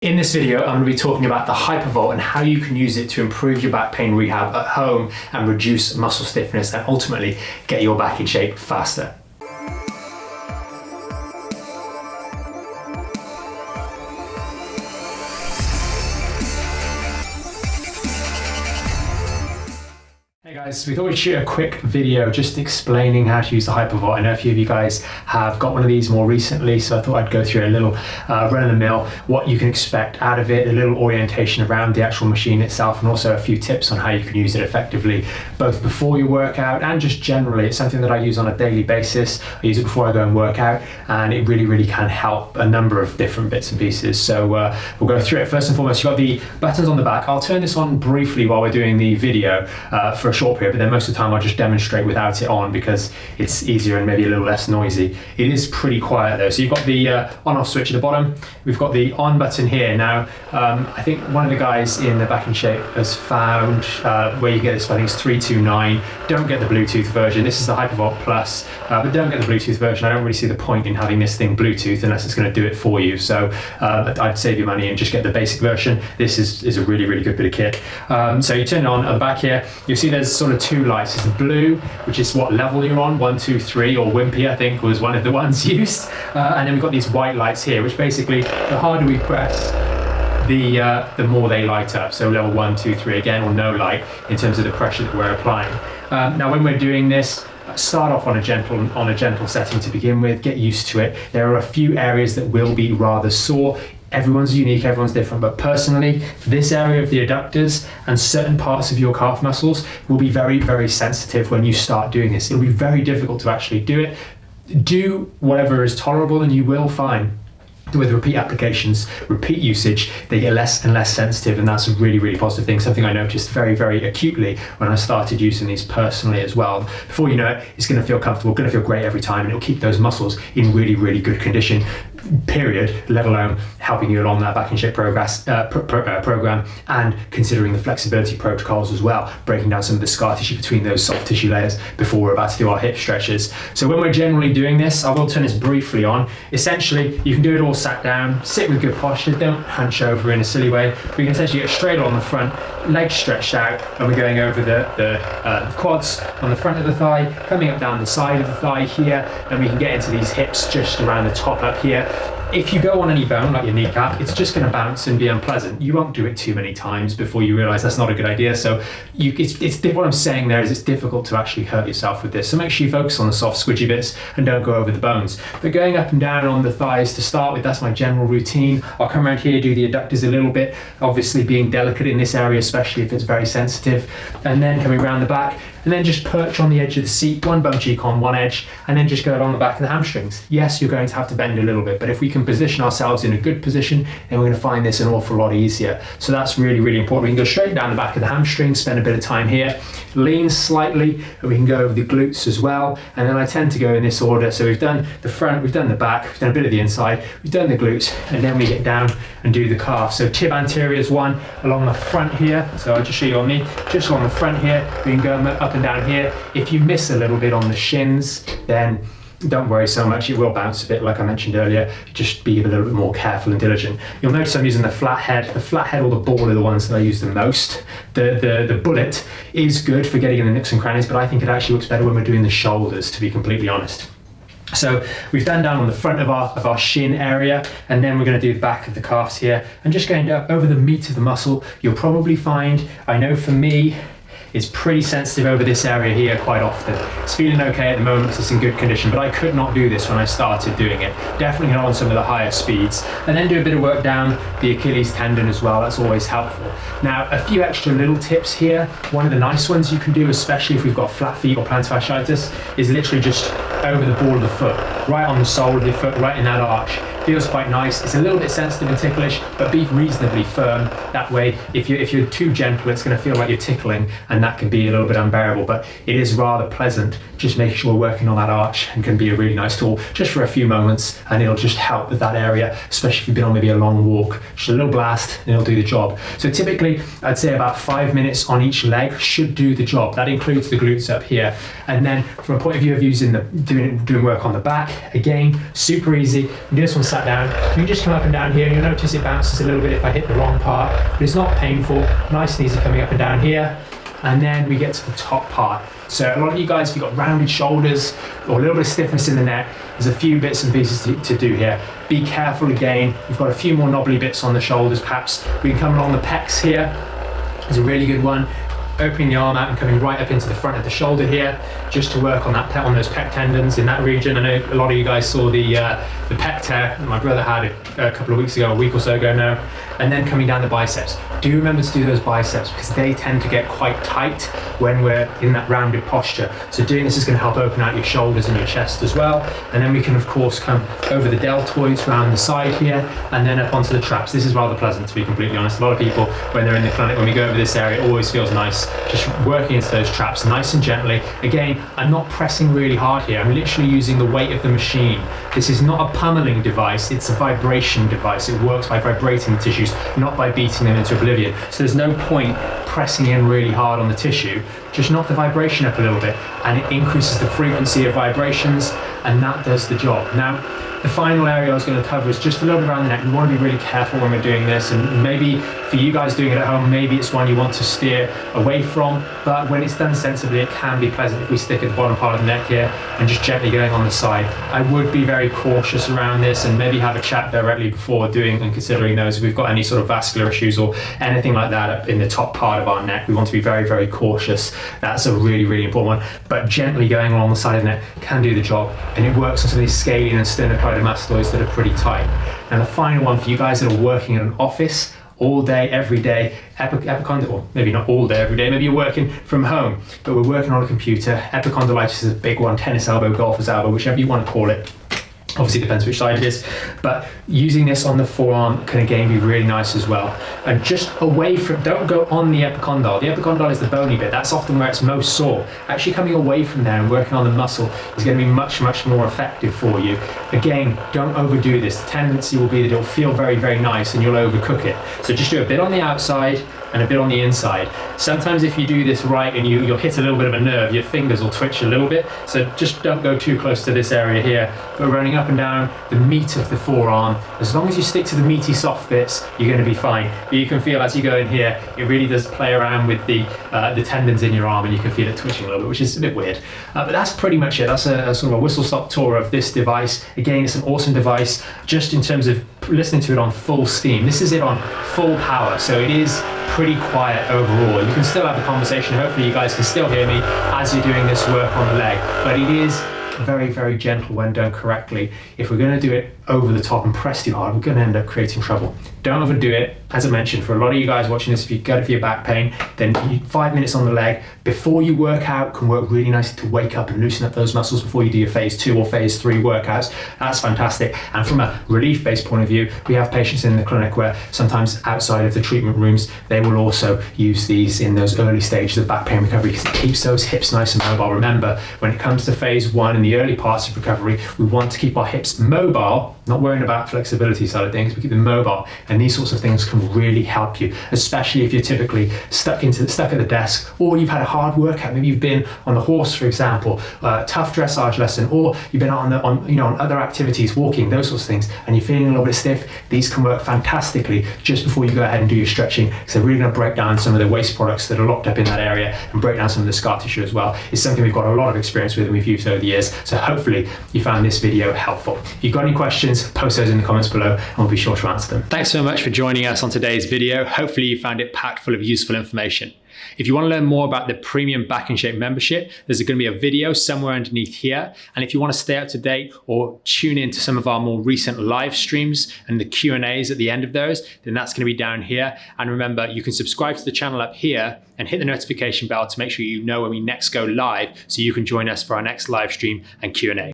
In this video, I'm going to be talking about the Hypervolt and how you can use it to improve your back pain rehab at home and reduce muscle stiffness and ultimately get your back in shape faster. Hey guys, we thought we'd shoot a quick video just explaining how to use the Hypervolt. I know a few of you guys have got one of these more recently, so I thought I'd go through a little run-of-the-mill, what you can expect out of it, a little orientation around the actual machine itself, and also a few tips on how you can use it effectively, both before your workout and just generally. It's something that I use on a daily basis. I use it before I go and work out, and it really can help a number of different bits and pieces. So we'll go through it. First and foremost, you've got the buttons on the back. I'll turn this on briefly while we're doing the video for a short period, but then most of the time I'll just demonstrate without it on because it's easier and maybe a little less noisy. It is pretty quiet though. So you've got the on-off switch at the bottom. We've got the on button here. Now, I think one of the guys in the Back in Shape has found where you get this, I think it's 329. Don't get the Bluetooth version. This is the Hypervolt Plus, but don't get the Bluetooth version. I don't really see the point in having this thing Bluetooth unless it's going to do it for you. So I'd save your money and just get the basic version. This is a really good bit of kit. So you turn it on at the back here. You'll see there's sort of two lights. There's the blue, which is what level you're on, 1, 2, 3, or Wimpy I think was one of the ones used. And then we've got these white lights here, which basically the harder we press, the more they light up. So level 1, 2, 3 again, or no light in terms of the pressure that we're applying. Now when we're doing this, start off on a gentle setting to begin with. Get used to it. There are a few areas that will be rather sore. Everyone's unique, everyone's different, but personally, this area of the adductors and certain parts of your calf muscles will be very sensitive when you start doing this. It'll be very difficult to actually do it. Do whatever is tolerable and you will find with repeat applications, repeat usage, they get less and less sensitive, and that's a really positive thing. Something I noticed very acutely when I started using these personally as well. Before you know it, it's going to feel comfortable, going to feel great every time, and it'll keep those muscles in really good condition, period, let alone helping you along that Back in Shape program and considering the flexibility protocols as well, breaking down some of the scar tissue between those soft tissue layers before we're about to do our hip stretches. So when we're generally doing this, I will turn this briefly on. Essentially, you can do it all sat down, sit with good posture, don't hunch over in a silly way. We can essentially get straight on the front, legs stretched out, and we're going over the quads on the front of the thigh, coming up down the side of the thigh here, and we can get into these hips just around the top up here. If you go on any bone, like your kneecap, it's just going to bounce and be unpleasant. You won't do it too many times before you realize that's not a good idea. So what I'm saying there is it's difficult to actually hurt yourself with this. So make sure you focus on the soft, squidgy bits and don't go over the bones. But going up and down on the thighs to start with, that's my general routine. I'll come around here, do the adductors a little bit, obviously being delicate in this area, especially if it's very sensitive. And then coming around the back, and then just perch on the edge of the seat, one bum cheek on one edge, and then just go along the back of the hamstrings. Yes, you're going to have to bend a little bit, but if we can position ourselves in a good position, then we're going to find this an awful lot easier. So that's really important. We can go straight down the back of the hamstring, spend a bit of time here, lean slightly, and we can go over the glutes as well. And then I tend to go in this order. So we've done the front, we've done the back, we've done a bit of the inside, we've done the glutes, and then we get down and do the calf. So tib anterior is one along the front here. So I'll just show you on me, just along the front here. We can go up and down here. If you miss a little bit on the shins, then don't worry so much, it will bounce a bit like I mentioned earlier. Just be a little bit more careful and diligent. You'll notice I'm using the flat head. The flat head or the ball are the ones that I use the most. The bullet is good for getting in the nooks and crannies, but I think it actually works better when we're doing the shoulders, to be completely honest. So we've done down on the front of our shin area, and then we're going to do the back of the calves here, and just going up over the meat of the muscle. You'll probably find, I know for me, it's pretty sensitive over this area here quite often. It's feeling okay at the moment because it's in good condition, but I could not do this when I started doing it. Definitely not on some of the higher speeds. And then do a bit of work down the Achilles tendon as well. That's always helpful. Now, a few extra little tips here. One of the nice ones you can do, especially if we've got flat feet or plantar fasciitis, is literally just over the ball of the foot, right on the sole of the foot, right in that arch. Feels quite nice. It's a little bit sensitive and ticklish, but be reasonably firm. That way, if you're too gentle, it's going to feel like you're tickling, and that can be a little bit unbearable. But it is rather pleasant. Just making sure we're working on that arch, and can be a really nice tool just for a few moments, and it'll just help with that area, especially if you've been on maybe a long walk. Just a little blast, and it'll do the job. So typically, I'd say about 5 minutes on each leg should do the job. That includes the glutes up here. And then, from a point of view of doing work on the back, Again, super easy. You do this one sat down. You can just come up and down here, and you'll notice it bounces a little bit if I hit the wrong part, but it's not painful. Nice and easy coming up and down here. And then we get to the top part. So a lot of you guys, if you've got rounded shoulders or a little bit of stiffness in the neck, there's a few bits and pieces to do here. Be careful again. We've got a few more knobbly bits on the shoulders perhaps. We can come along the pecs here. It's a really good one. Opening the arm out and coming right up into the front of the shoulder here, just to work on that on those pec tendons in that region. I know a lot of you guys saw the pec tear that my brother had a couple of weeks ago, a week or so ago now. And then coming down the biceps. Do remember to do those biceps because they tend to get quite tight when we're in that rounded posture. So doing this is going to help open out your shoulders and your chest as well. And then we can of course come over the deltoids around the side here and then up onto the traps. This is rather pleasant, to be completely honest. A lot of people, when they're in the clinic, when we go over this area, it always feels nice. Just working into those traps nice and gently. Again, I'm not pressing really hard here. I'm literally using the weight of the machine. This is not a pummeling device, it's a vibration device. It works by vibrating the tissues, not by beating them into oblivion. So there's no point pressing in really hard on the tissue. Just knock the vibration up a little bit and it increases the frequency of vibrations, and that does the job. Now, the final area I was going to cover is just a little bit around the neck. We want to be really careful when we're doing this, and maybe for you guys doing it at home, maybe it's one you want to steer away from, but when it's done sensibly, it can be pleasant if we stick at the bottom part of the neck here and just gently going on the side. I would be very cautious around this and maybe have a chat directly before doing and considering those. If we've got any sort of vascular issues or anything like that up in the top part of our neck, we want to be very, very cautious. That's a really, really important one. But gently going along the side of the neck can do the job, and it works on some of these scalene and sternocleidomastoids that are pretty tight. And the final one for you guys that are working in an office all day, every day, epicondyle, or maybe not all day, every day, maybe you're working from home, but we're working on a computer. Epicondylitis is a big one, tennis elbow, golfer's elbow, whichever you want to call it. Obviously it depends which side it is, but using this on the forearm can again be really nice as well. And just away from, don't go on the epicondyle. The epicondyle is the bony bit. That's often where it's most sore. Actually coming away from there and working on the muscle is going to be much, much more effective for you. Again, don't overdo this. The tendency will be that it'll feel very, very nice and you'll overcook it. So just do a bit on the outside and a bit on the inside. Sometimes if you do this right and you'll hit a little bit of a nerve, your fingers will twitch a little bit. So just don't go too close to this area here, but running up and down the meat of the forearm. As long as you stick to the meaty soft bits, you're going to be fine. But you can feel as you go in here, it really does play around with the tendons in your arm, and you can feel it twitching a little bit, which is a bit weird. But that's pretty much it. That's a sort of a whistle-stop tour of this device. Again, it's an awesome device just in terms of listening to it on full steam. This is it on full power, so it is pretty quiet overall. You can still have a conversation. Hopefully you guys can still hear me as you're doing this work on the leg, but it is very, very gentle when done correctly. If we're going to do it over the top and press too hard, we're going to end up creating trouble. Don't overdo it. As I mentioned, for a lot of you guys watching this, if you go for your back pain, then 5 minutes on the leg before you work out can work really nicely to wake up and loosen up those muscles before you do your phase 2 or phase 3 workouts. That's fantastic. And from a relief-based point of view, we have patients in the clinic where sometimes outside of the treatment rooms, they will also use these in those early stages of back pain recovery because it keeps those hips nice and mobile. Remember, when it comes to phase 1 in the early parts of recovery, we want to keep our hips mobile, not worrying about flexibility side of things, but keep them mobile. And these sorts of things can really help you, especially if you're typically stuck at the desk, or you've had a hard workout. Maybe you've been on the horse, for example, tough dressage lesson, or you've been on other activities, walking, those sorts of things, and you're feeling a little bit stiff. These can work fantastically just before you go ahead and do your stretching, because they're really going to break down some of the waste products that are locked up in that area and break down some of the scar tissue as well. It's something we've got a lot of experience with and we've used over the years. So hopefully you found this video helpful. If you've got any questions, post those in the comments below and we'll be sure to answer them. Thanks so much for joining us on today's video. Hopefully you found it packed full of useful information. If you want to learn more about the premium Back in Shape membership, there's going to be a video somewhere underneath here. And if you want to stay up to date or tune in to some of our more recent live streams and the Q&As at the end of those, then that's going to be down here. And remember, you can subscribe to the channel up here and hit the notification bell to make sure you know when we next go live, so you can join us for our next live stream and Q&A.